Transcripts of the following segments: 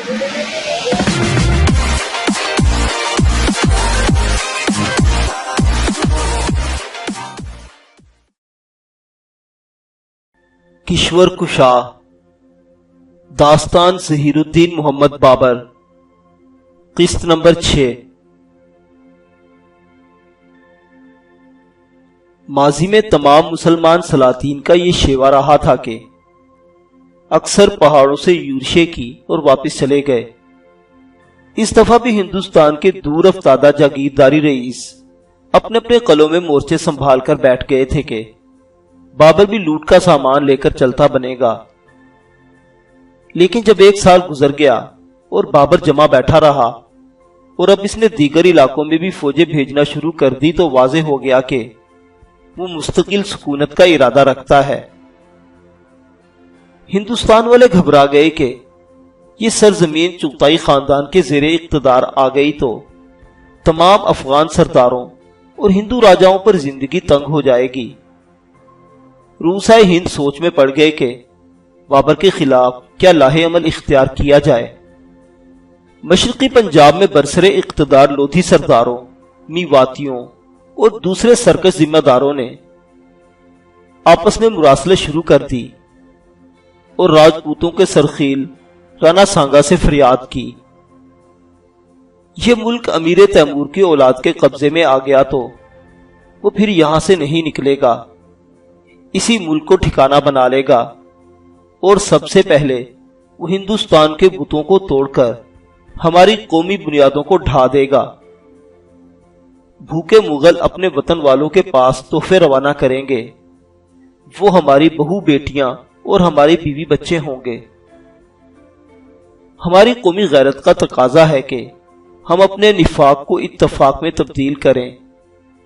کشور کشا داستان ظہیر الدین محمد بابر قسط نمبر 6۔ ماضی میں تمام مسلمان سلاطین کا یہ شیوا رہا تھا کہ اکثر پہاڑوں سے یورشے کی اور واپس چلے گئے۔ اس دفعہ بھی ہندوستان کے دور افتادہ جاگیرداری رئیس اپنے اپنے قلعوں میں مورچے سنبھال کر بیٹھ گئے تھے کہ بابر بھی لوٹ کا سامان لے کر چلتا بنے گا۔ لیکن جب 1 سال گزر گیا اور بابر جمع بیٹھا رہا اور اب اس نے دیگر علاقوں میں بھی فوجیں بھیجنا شروع کر دی تو واضح ہو گیا کہ وہ مستقل سکونت کا ارادہ رکھتا ہے۔ ہندوستان والے گھبرا گئے کہ یہ سرزمین چغتائی خاندان کے زیر اقتدار آ گئی تو تمام افغان سرداروں اور ہندو راجاؤں پر زندگی تنگ ہو جائے گی۔ روسائے ہند سوچ میں پڑ گئے کہ بابر کے خلاف کیا لاہ عمل اختیار کیا جائے۔ مشرقی پنجاب میں برسر اقتدار لودھی سرداروں، میواتیوں اور دوسرے سرکش ذمہ داروں نے آپس میں مراسلے شروع کر دی اور راجپوتوں کے سرخیل رانا سانگا سے فریاد کی۔ یہ ملک امیر تیمور کی اولاد کے قبضے میں آ گیا تو وہ پھر یہاں سے نہیں نکلے گا، اسی ملک کو ٹھکانہ بنا لے گا اور سب سے پہلے وہ ہندوستان کے بتوں کو توڑ کر ہماری قومی بنیادوں کو ڈھا دے گا۔ بھوکے مغل اپنے وطن والوں کے پاس تحفے روانہ کریں گے، وہ ہماری بہو بیٹیاں اور ہمارے بیوی بچے ہوں گے۔ ہماری قومی غیرت کا تقاضا ہے کہ ہم اپنے نفاق کو اتفاق میں تبدیل کریں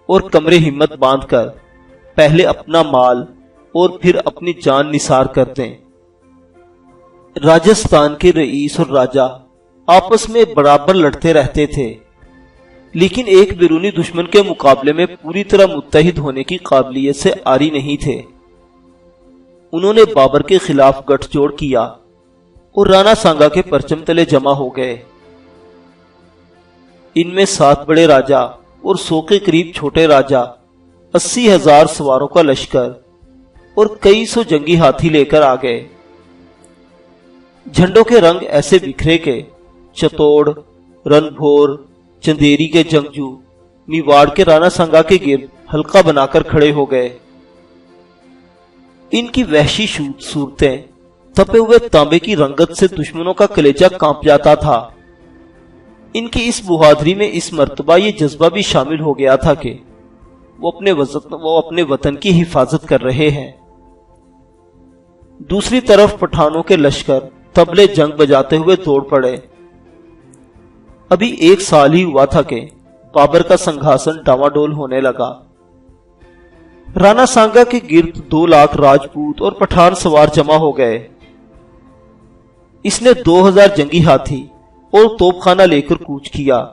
اور کمرے ہمت باندھ کر پہلے اپنا مال اور پھر اپنی جان نثار کر دیں۔ راجستھان کے رئیس اور راجا آپس میں برابر لڑتے رہتے تھے، لیکن ایک بیرونی دشمن کے مقابلے میں پوری طرح متحد ہونے کی قابلیت سے عاری نہیں تھے۔ انہوں نے بابر کے خلاف گٹھ جوڑ کیا اور رانا سانگا کے پرچم تلے جمع ہو گئے۔ ان میں 7 بڑے راجا اور 100 کے قریب چھوٹے راجا، 80,000 سواروں کا لشکر اور کئی سو جنگی ہاتھی لے کر آ گئے۔ جھنڈوں کے رنگ ایسے بکھرے کہ چتوڑ، رنبھور، چندیری کے جنگجو میواڑ کے رانا سنگا کے گرد حلقہ بنا کر کھڑے ہو گئے۔ ان کی وحشی صورتیں تپے ہوئے تانبے کی رنگت سے دشمنوں کا کلیجہ کانپ جاتا تھا۔ ان کی اس بہادری میں اس مرتبہ یہ جذبہ بھی شامل ہو گیا تھا کہ وہ اپنے وطن کی حفاظت کر رہے ہیں۔ دوسری طرف پٹھانوں کے لشکر طبلے جنگ بجاتے ہوئے دوڑ پڑے۔ ابھی 1 سال ہی ہوا تھا کہ بابر کا سنگھاسن ڈاواڈول ہونے لگا۔ رانا سانگا کے گرد 2 لاکھ راجپوت اور پٹھان سوار جمع ہو گئے۔ اس نے 2000 جنگی ہاتھی اور توپ خانہ لے کر کوچ کیا۔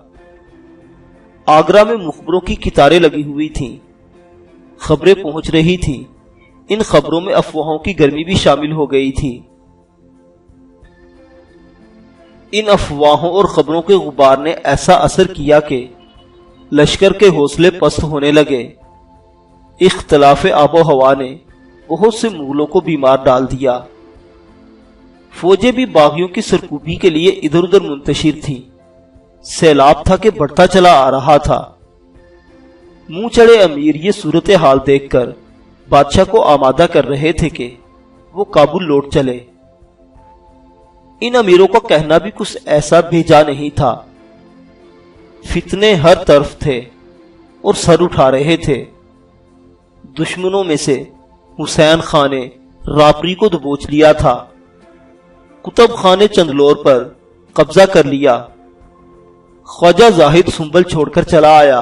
آگرہ میں مخبروں کی قطاریں لگی ہوئی تھیں، خبریں پہنچ رہی تھیں۔ ان خبروں میں افواہوں کی گرمی بھی شامل ہو گئی تھی۔ ان افواہوں اور خبروں کے غبار نے ایسا اثر کیا کہ لشکر کے حوصلے پست ہونے لگے۔ اختلاف آب و ہوا نے بہت سے مغلوں کو بیمار ڈال دیا۔ فوجیں بھی باغیوں کی سرکوبی کے لیے ادھر ادھر منتشر تھیں۔ سیلاب تھا کہ بڑھتا چلا آ رہا تھا۔ منہ چڑے امیر یہ صورتحال دیکھ کر بادشاہ کو آمادہ کر رہے تھے کہ وہ کابل لوٹ چلے۔ ان امیروں کا کہنا بھی کچھ ایسا بھیجا نہیں تھا۔ فتنے ہر طرف تھے اور سر اٹھا رہے تھے۔ دشمنوں میں سے حسین خان نے راپری کو دبوچ لیا تھا، قطب خان نے چندلور پر قبضہ کر لیا، خواجہ زاہد سنبل چھوڑ کر چلا آیا،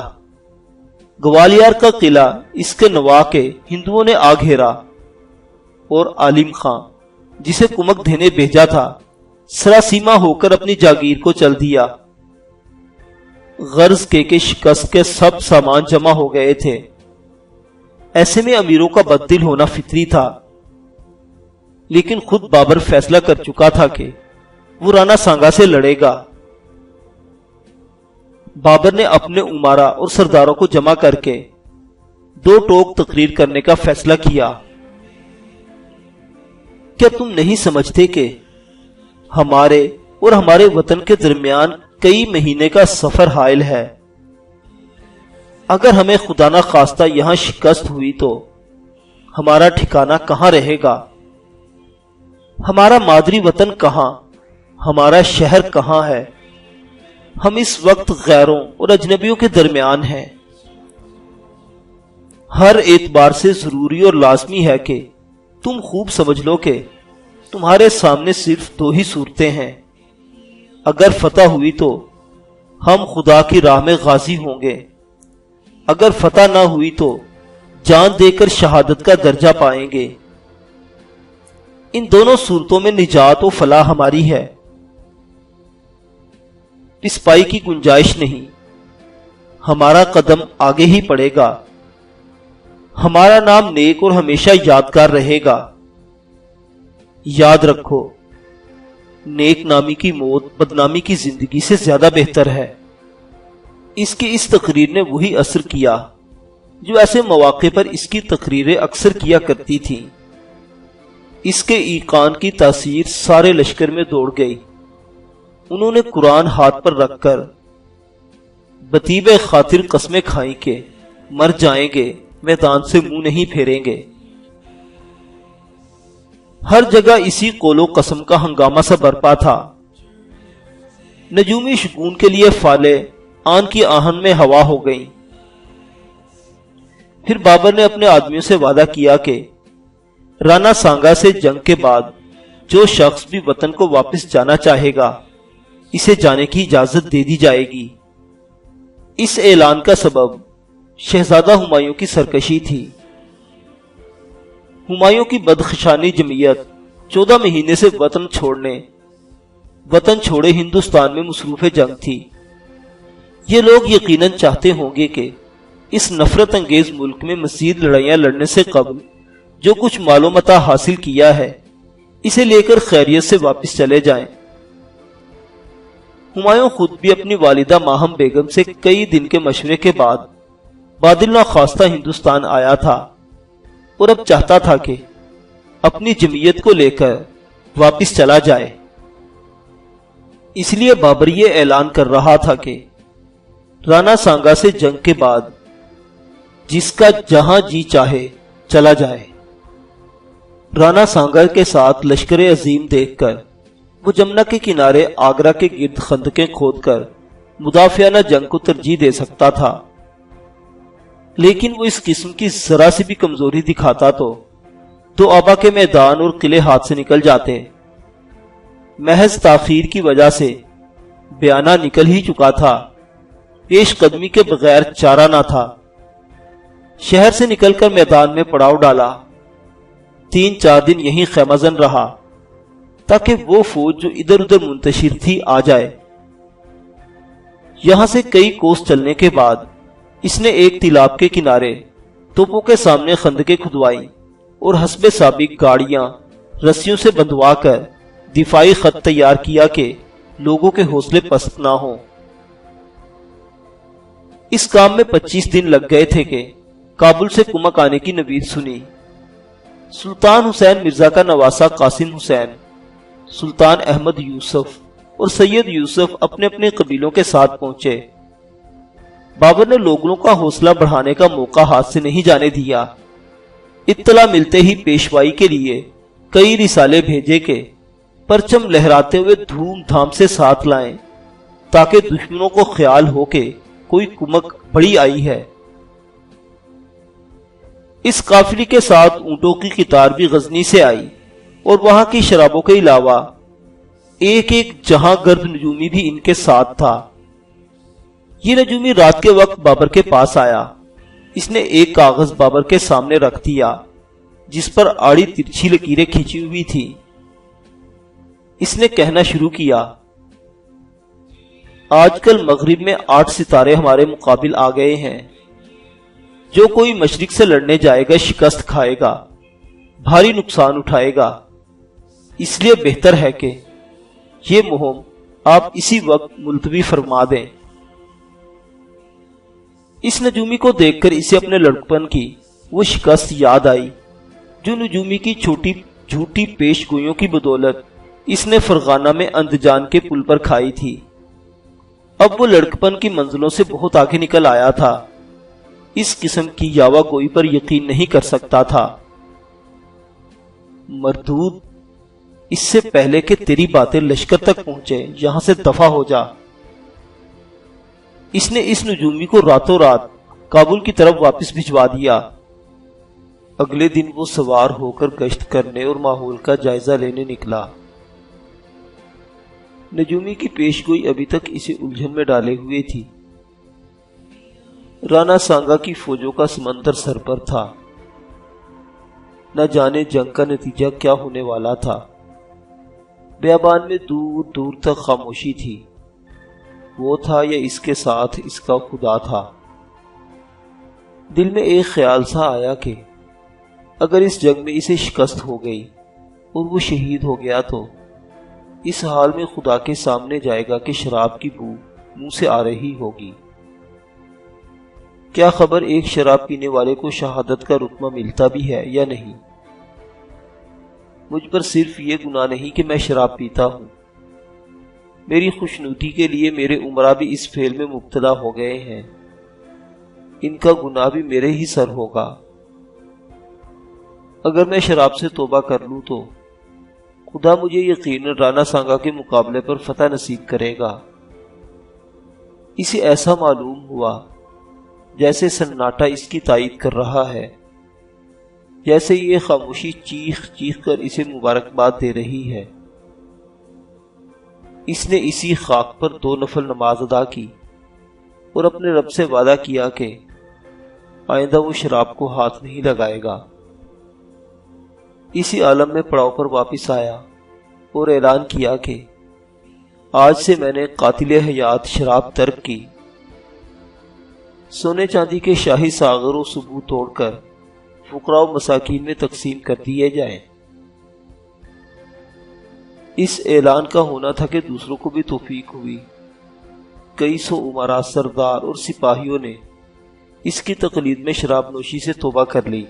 گوالیار کا قلعہ اس کے نواح کے ہندوؤں نے آ گھیرا، اور عالم خان جسے کمک دینے بھیجا تھا سراسیما ہو کر اپنی جاگیر کو چل دیا۔ غرض کے شکست کے سب سامان جمع ہو گئے تھے۔ ایسے میں امیروں کا بددل ہونا فطری تھا، لیکن خود بابر فیصلہ کر چکا تھا کہ وہ رانا سانگا سے لڑے گا۔ بابر نے اپنے امارا اور سرداروں کو جمع کر کے دو ٹوک تقریر کرنے کا فیصلہ کیا۔ کیا تم نہیں سمجھتے کہ ہمارے اور ہمارے وطن کے درمیان کئی مہینے کا سفر حائل ہے؟ اگر ہمیں خدا نہ خواستہ یہاں شکست ہوئی تو ہمارا ٹھکانہ کہاں رہے گا؟ ہمارا مادری وطن کہاں، ہمارا شہر کہاں ہے؟ ہم اس وقت غیروں اور اجنبیوں کے درمیان ہیں۔ ہر اعتبار سے ضروری اور لازمی ہے کہ تم خوب سمجھ لو کہ تمہارے سامنے صرف دو ہی صورتیں ہیں۔ اگر فتح ہوئی تو ہم خدا کی راہ میں غازی ہوں گے، اگر فتح نہ ہوئی تو جان دے کر شہادت کا درجہ پائیں گے۔ ان دونوں صورتوں میں نجات و فلاح ہماری ہے، پسپائی کی گنجائش نہیں۔ ہمارا قدم آگے ہی پڑے گا، ہمارا نام نیک اور ہمیشہ یادگار رہے گا۔ یاد رکھو، نیک نامی کی موت بدنامی کی زندگی سے زیادہ بہتر ہے۔ اس کی اس تقریر نے وہی اثر کیا جو ایسے مواقع پر اس کی تقریریں اکثر کیا کرتی تھیں۔ اس کے ایقان کی تاثیر سارے لشکر میں دوڑ گئی۔ انہوں نے قرآن ہاتھ پر رکھ کر بطیب خاطر قسمیں کھائیں کہ مر جائیں گے، میدان سے منہ نہیں پھیریں گے۔ ہر جگہ اسی قول و قسم کا ہنگامہ سا برپا تھا۔ نجومی شگون کے لیے فالے آن کی آہن میں ہوا ہو گئیں۔ پھر بابر نے اپنے آدمیوں سے وعدہ کیا کہ رانا سانگا سے جنگ کے بعد جو شخص بھی وطن کو واپس جانا چاہے گا اسے جانے کی اجازت دے دی جائے گی۔ اس اعلان کا سبب شہزادہ ہمایوں کی سرکشی تھی۔ ہمایوں کی بدخشانی جمعیت 14 مہینے سے وطن چھوڑے ہندوستان میں مصروف جنگ تھی۔ یہ لوگ یقیناً چاہتے ہوں گے کہ اس نفرت انگیز ملک میں مزید لڑائیاں لڑنے سے قبل جو کچھ مال و متاع حاصل کیا ہے اسے لے کر خیریت سے واپس چلے جائیں۔ ہمایوں خود بھی اپنی والدہ ماہم بیگم سے کئی دن کے مشورے کے بعد بادل ناخواستہ ہندوستان آیا تھا اور اب چاہتا تھا کہ اپنی جمعیت کو لے کر واپس چلا جائے۔ اس لیے بابر یہ اعلان کر رہا تھا کہ رانا سانگا سے جنگ کے بعد جس کا جہاں جی چاہے چلا جائے۔ رانا سانگا کے ساتھ لشکر عظیم دیکھ کر وہ جمنا کے کنارے آگرہ کے گرد خندقیں کھود کر مدافعانہ جنگ کو ترجیح دے سکتا تھا، لیکن وہ اس قسم کی ذرا سی بھی کمزوری دکھاتا تو آبا کے میدان اور قلعے ہاتھ سے نکل جاتے۔ محض تاخیر کی وجہ سے بیانہ نکل ہی چکا تھا، پیش قدمی کے بغیر چارہ نہ تھا۔ شہر سے نکل کر میدان میں پڑاؤ ڈالا، 3-4 دن یہیں خیمہ زن رہا تاکہ وہ فوج جو ادھر ادھر منتشر تھی آ جائے۔ یہاں سے کئی کوس چلنے کے بعد اس نے ایک تالاب کے کنارے توپوں کے سامنے خندقیں کھدوائی اور حسب سابق گاڑیاں رسیوں سے بندھوا کر دفاعی خط تیار کیا کہ لوگوں کے حوصلے پست نہ ہوں۔ اس کام میں 25 دن لگ گئے تھے کہ کابل سے کمک آنے کی نوید سنی۔ سلطان حسین مرزا کا نواسہ قاسم حسین، سلطان احمد یوسف اور سید یوسف اپنے اپنے قبیلوں کے ساتھ پہنچے۔ بابر نے لوگوں کا حوصلہ بڑھانے کا موقع ہاتھ سے نہیں جانے دیا۔ اطلاع ملتے ہی پیشوائی کے لیے کئی رسالے بھیجے کہ پرچم لہراتے ہوئے دھوم دھام سے ساتھ لائیں تاکہ دشمنوں کو خیال ہو کہ کوئی کمک بڑی آئی ہے۔ اس قافلے کے ساتھ اونٹوں کی قطار بھی غزنی سے آئی اور وہاں کی شرابوں کے علاوہ ایک ایک جہاں گرد نجومی بھی ان کے ساتھ تھا۔ یہ نجومی رات کے وقت بابر کے پاس آیا۔ اس نے ایک کاغذ بابر کے سامنے رکھ دیا جس پر آڑی ترچھی لکیریں کھینچی ہوئی تھی۔ اس نے کہنا شروع کیا، آج کل مغرب میں 8 ستارے ہمارے مقابل آ گئے ہیں۔ جو کوئی مشرق سے لڑنے جائے گا شکست کھائے گا، بھاری نقصان اٹھائے گا۔ اس لیے بہتر ہے کہ یہ مہم آپ اسی وقت ملتوی فرما دیں۔ اس نجومی کو دیکھ کر اسے اپنے لڑکپن کی وہ شکست یاد آئی جو نجومی کی چھوٹی جھوٹی پیش گوئیوں کی بدولت اس نے فرغانہ میں اندجان کے پل پر کھائی تھی۔ اب وہ لڑکپن کی منزلوں سے بہت آگے نکل آیا تھا، اس قسم کی یاوہ گوئی پر یقین نہیں کر سکتا تھا۔ مردود، اس سے پہلے کہ تیری باتیں لشکر تک پہنچے یہاں سے دفع ہو جا۔ اس نے اس نجومی کو راتوں رات کابل کی طرف واپس بھجوا دیا۔ اگلے دن وہ سوار ہو کر گشت کرنے اور ماحول کا جائزہ لینے نکلا۔ نجومی کی پیش گوئی ابھی تک اسے الجھن میں ڈالے ہوئے تھی۔ رانا سانگا کی فوجوں کا سمندر سر پر تھا، نہ جانے جنگ کا نتیجہ کیا ہونے والا تھا۔ بیابان میں دور دور تک خاموشی تھی، وہ تھا یا اس کے ساتھ اس کا خدا تھا۔ دل میں ایک خیال سا آیا کہ اگر اس جنگ میں اسے شکست ہو گئی اور وہ شہید ہو گیا تو اس حال میں خدا کے سامنے جائے گا کہ شراب کی بو منہ سے آ رہی ہوگی۔ کیا خبر ایک شراب پینے والے کو شہادت کا رتبہ ملتا بھی ہے یا نہیں؟ مجھ پر صرف یہ گناہ نہیں کہ میں شراب پیتا ہوں، میری خوشنودی کے لیے میرے عمرہ بھی اس فعل میں مبتلا ہو گئے ہیں، ان کا گناہ بھی میرے ہی سر ہوگا۔ اگر میں شراب سے توبہ کر لوں تو خدا مجھے یقیناً رانا سانگا کے مقابلے پر فتح نصیب کرے گا۔ اسے ایسا معلوم ہوا جیسے سناٹا اس کی تائید کر رہا ہے، جیسے یہ خاموشی چیخ چیخ کر اسے مبارکباد دے رہی ہے۔ اس نے اسی خاک پر 2 نفل نماز ادا کی اور اپنے رب سے وعدہ کیا کہ آئندہ وہ شراب کو ہاتھ نہیں لگائے گا۔ اسی عالم میں پڑاؤ پر واپس آیا اور اعلان کیا کہ آج سے میں نے قاتل حیات شراب ترک کی۔ سونے چاندی کے شاہی ساغر و سبو توڑ کر فقراء و مساکین میں تقسیم کر دیے جائیں۔ اس اعلان کا ہونا تھا کہ دوسروں کو بھی توفیق ہوئی۔ کئی سو امراء، سردار اور سپاہیوں نے اس کی تقلید میں شراب نوشی سے توبہ کر لی۔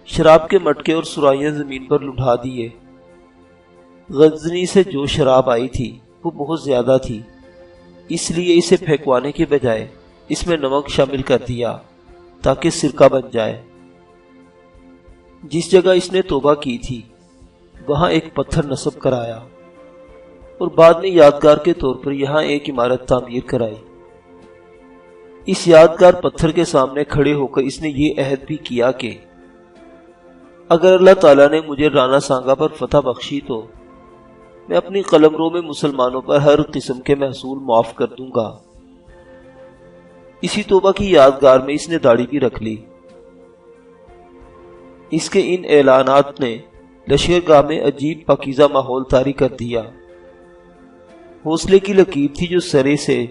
شراب کے مٹکے اور سرائیاں زمین پر لٹھا دیے۔ غزنی سے جو شراب آئی تھی وہ بہت زیادہ تھی، اس لیے اسے پھینکوانے کے بجائے اس میں نمک شامل کر دیا تاکہ سرکہ بن جائے۔ جس جگہ اس نے توبہ کی تھی وہاں ایک پتھر نصب کرایا اور بعد میں یادگار کے طور پر یہاں ایک عمارت تعمیر کرائی۔ اس یادگار پتھر کے سامنے کھڑے ہو کر اس نے یہ عہد بھی کیا کہ اگر اللہ تعالیٰ نے مجھے رانا سانگا پر فتح بخشی تو میں اپنی قلمرو میں مسلمانوں پر ہر قسم کے محصول معاف کر دوں گا۔ اسی توبہ کی یادگار میں اس نے داڑھی بھی رکھ لی۔ اس کے ان اعلانات نے لشکرگاہ میں عجیب پاکیزہ ماحول طاری کر دیا۔ حوصلے کی لکیر تھی جو سرے سے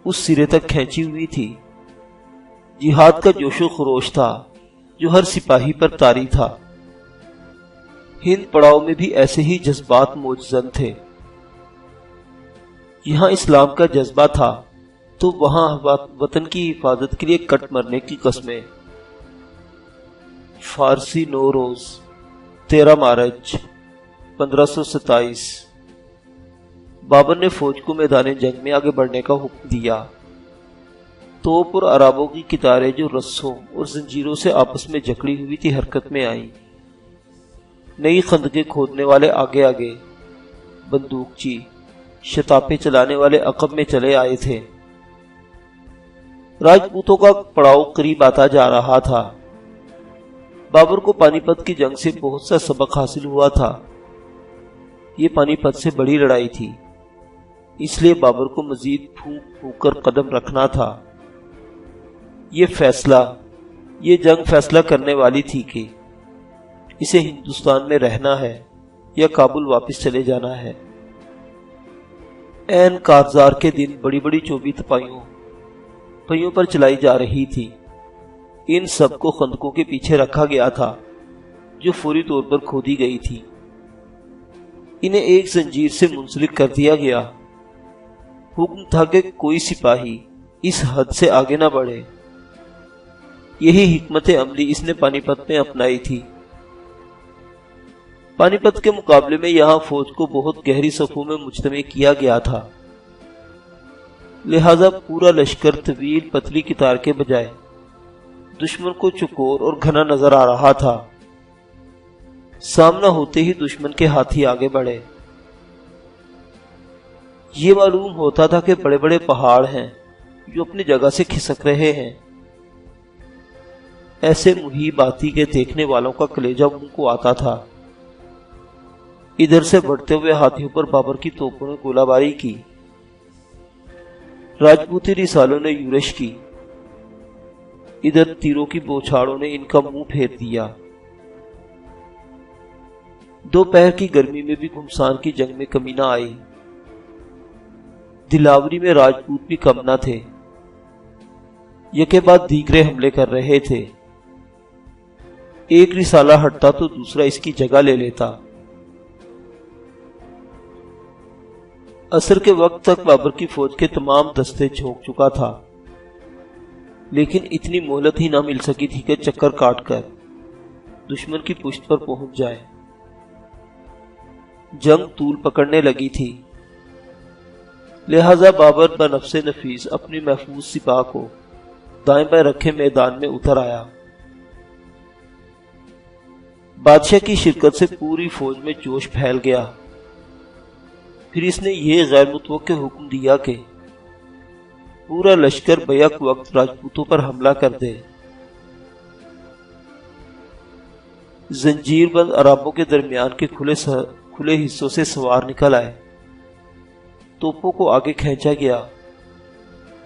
اس سرے تک کھینچی ہوئی تھی۔ جہاد کا جوش و خروش تھا جو ہر سپاہی پر طاری تھا۔ ہند پڑاؤ میں بھی ایسے ہی جذبات موجزن تھے۔ یہاں اسلام کا جذبہ تھا تو وہاں وطن کی حفاظت کے لیے کٹ مرنے کی قسمیں۔ فارسی نوروز 13 مارچ 1527۔ بابر نے فوج کو میدان جنگ میں آگے بڑھنے کا حکم دیا۔ توپ اور عرابوں کی قطاریں جو رسوں اور زنجیروں سے آپس میں جکڑی ہوئی تھی حرکت میں آئیں۔ نئی خندقیں کھودنے والے آگے آگے، بندوقچی شتاپیں چلانے والے عقب میں چلے آئے تھے۔ راجپوتوں کا پڑاؤ قریب آتا جا رہا تھا۔ بابر کو پانی پت کی جنگ سے بہت سا سبق حاصل ہوا تھا۔ یہ پانی پت سے بڑی لڑائی تھی، اس لیے بابر کو مزید پھونک پھونک کر قدم رکھنا تھا۔ یہ جنگ فیصلہ کرنے والی تھی کہ اسے ہندوستان میں رہنا ہے یا کابل واپس چلے جانا ہے۔ عین کارزار کے دن بڑی بڑی چوبی پہیوں پر چلائی جا رہی تھی۔ ان سب کو خندقوں کے پیچھے رکھا گیا تھا جو فوری طور پر کھودی گئی تھی۔ انہیں ایک زنجیر سے منسلک کر دیا گیا۔ حکم تھا کہ کوئی سپاہی اس حد سے آگے نہ بڑھے۔ یہی حکمت عملی اس نے پانی پت میں اپنائی تھی۔ پانی پت کے مقابلے میں یہاں فوج کو بہت گہری صفوں میں مجتمع کیا گیا تھا، لہذا پورا لشکر طویل پتلی قطار کے بجائے دشمن کو چکور اور گھنا نظر آ رہا تھا۔ سامنا ہوتے ہی دشمن کے ہاتھی آگے بڑھے۔ یہ معلوم ہوتا تھا کہ بڑے بڑے پہاڑ ہیں جو اپنی جگہ سے کھسک رہے ہیں۔ ایسے مہیب آتی کے دیکھنے والوں کا کلیجہ منہ کو آتا تھا۔ ادھر سے بڑھتے ہوئے ہاتھیوں پر بابر کی توپوں نے گولہ باری کی، راجپوتی رسالوں نے یورش کی، ادھر تیروں کی بوچھاڑوں نے ان کا منہ پھیر دیا۔ دوپہر کی گرمی میں بھی گھمسان کی جنگ میں کمی نہ آئی۔ دلاوری میں راجپوت بھی کم نہ تھے، یکے بعد دیگرے حملے کر رہے تھے۔ ایک رسالہ ہٹتا تو دوسرا اس کی جگہ لے لیتا۔ عصر کے وقت تک بابر کی فوج کے تمام دستے جھونک چکا تھا، لیکن اتنی مہلت ہی نہ مل سکی تھی کہ چکر کاٹ کر دشمن کی پشت پر پہنچ جائے۔ جنگ طول پکڑنے لگی تھی، لہذا بابر بنفس نفیس اپنی محفوظ سپاہ کو دائیں بائیں رکھے میدان میں اتر آیا۔ بادشاہ کی شرکت سے پوری فوج میں جوش پھیل گیا۔ پھر اس نے یہ غیر متوقع حکم دیا کہ پورا لشکر بیک وقت راجپوتوں پر حملہ کر دے۔ زنجیر بند عربوں کے درمیان کے کھلے حصوں سے سوار نکل آئے، توپوں کو آگے کھینچا گیا،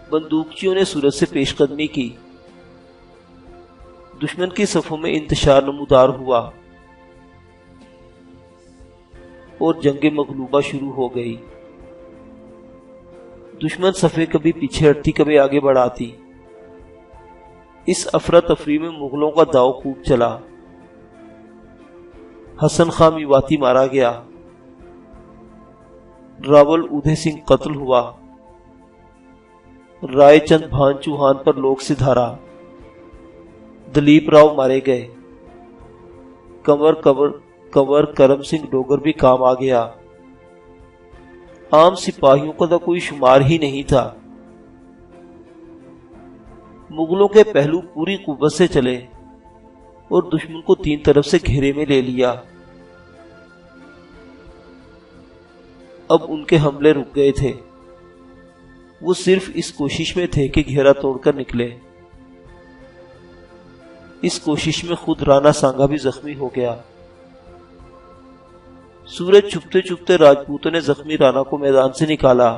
بندوقچیوں نے سورج سے پیش قدمی کی، دشمن کی صفوں میں انتشار نمودار ہوا اور جنگ مغلوبہ شروع ہو گئی۔ دشمن صفیں کبھی پیچھے ہٹتی کبھی آگے بڑھاتی۔ اس افراتفری میں مغلوں کا داؤ خوب چلا۔ حسن خان میواتی مارا گیا، راول ادھے سنگھ قتل ہوا، رائے چند بھان چوہان پر لوک سدھارا، دلیپ راؤ مارے گئے، کنور کرم سنگھ ڈوگر بھی کام آ گیا۔ عام سپاہیوں کا تو کوئی شمار ہی نہیں تھا۔ مغلوں کے پہلو پوری قوت سے چلے اور دشمن کو تین طرف سے گھیرے میں لے لیا۔ اب ان کے حملے رک گئے تھے، وہ صرف اس کوشش میں تھے کہ گھیرا توڑ کر نکلے۔ اس کوشش میں خود رانا سانگا بھی زخمی ہو گیا۔ سورج چھپتے چھپتے راجپوتوں نے زخمی رانا کو میدان سے نکالا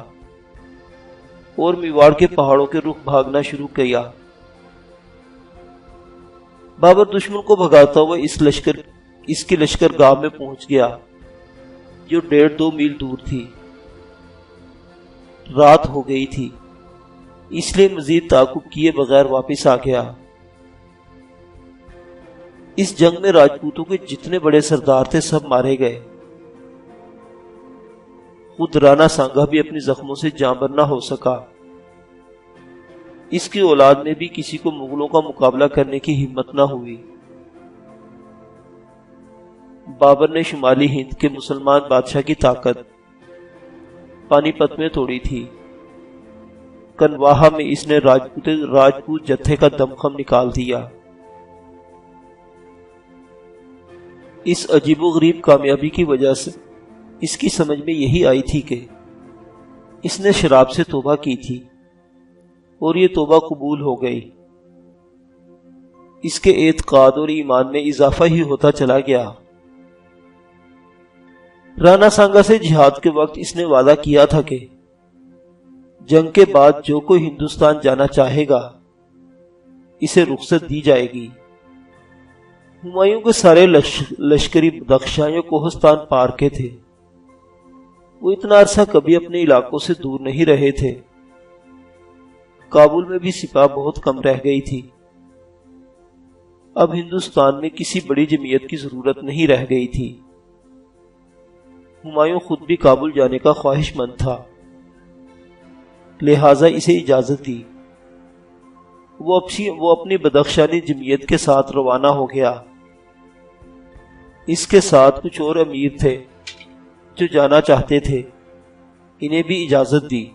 اور میواڑ کے پہاڑوں کے رخ بھاگنا شروع کیا۔ بابر دشمن کو بھگاتا ہوا اس کی لشکر گاہ میں پہنچ گیا جو 1.5-2 میل دور تھی۔ رات ہو گئی تھی، اس لیے مزید تعاقب کیے بغیر واپس آ گیا۔ اس جنگ میں راجپوتوں کے جتنے بڑے سردار تھے سب مارے گئے۔ خود رانا سانگا بھی اپنی زخموں سے جاں بر نہ ہو سکا۔ اس کی اولاد میں بھی کسی کو مغلوں کا مقابلہ کرنے کی ہمت نہ ہوئی۔ بابر نے شمالی ہند کے مسلمان بادشاہ کی طاقت پانی پت میں توڑی تھی۔ کنواہا میں اس نے راجپوت جتھے کا دمخم نکال دیا۔ اس عجیب و غریب کامیابی کی وجہ سے اس کی سمجھ میں یہی آئی تھی کہ اس نے شراب سے توبہ کی تھی اور یہ توبہ قبول ہو گئی۔ اس کے اعتقاد اور ایمان میں اضافہ ہی ہوتا چلا گیا۔ رانا سانگا سے جہاد کے وقت اس نے وعدہ کیا تھا کہ جنگ کے بعد جو کوئی ہندوستان جانا چاہے گا اسے رخصت دی جائے گی۔ ہمایوں کے سارے لشکری بدخشاں کوہستان پار کے تھے۔ وہ اتنا عرصہ کبھی اپنے علاقوں سے دور نہیں رہے تھے۔ کابل میں بھی سپاہ بہت کم رہ گئی تھی۔ اب ہندوستان میں کسی بڑی جمعیت کی ضرورت نہیں رہ گئی تھی۔ ہمایوں خود بھی کابل جانے کا خواہش مند تھا، لہذا اسے اجازت دی۔ وہ اپنی بدخشانی جمعیت کے ساتھ روانہ ہو گیا۔ اس کے ساتھ کچھ اور امیر تھے جو جانا چاہتے تھے، انہیں بھی اجازت دی۔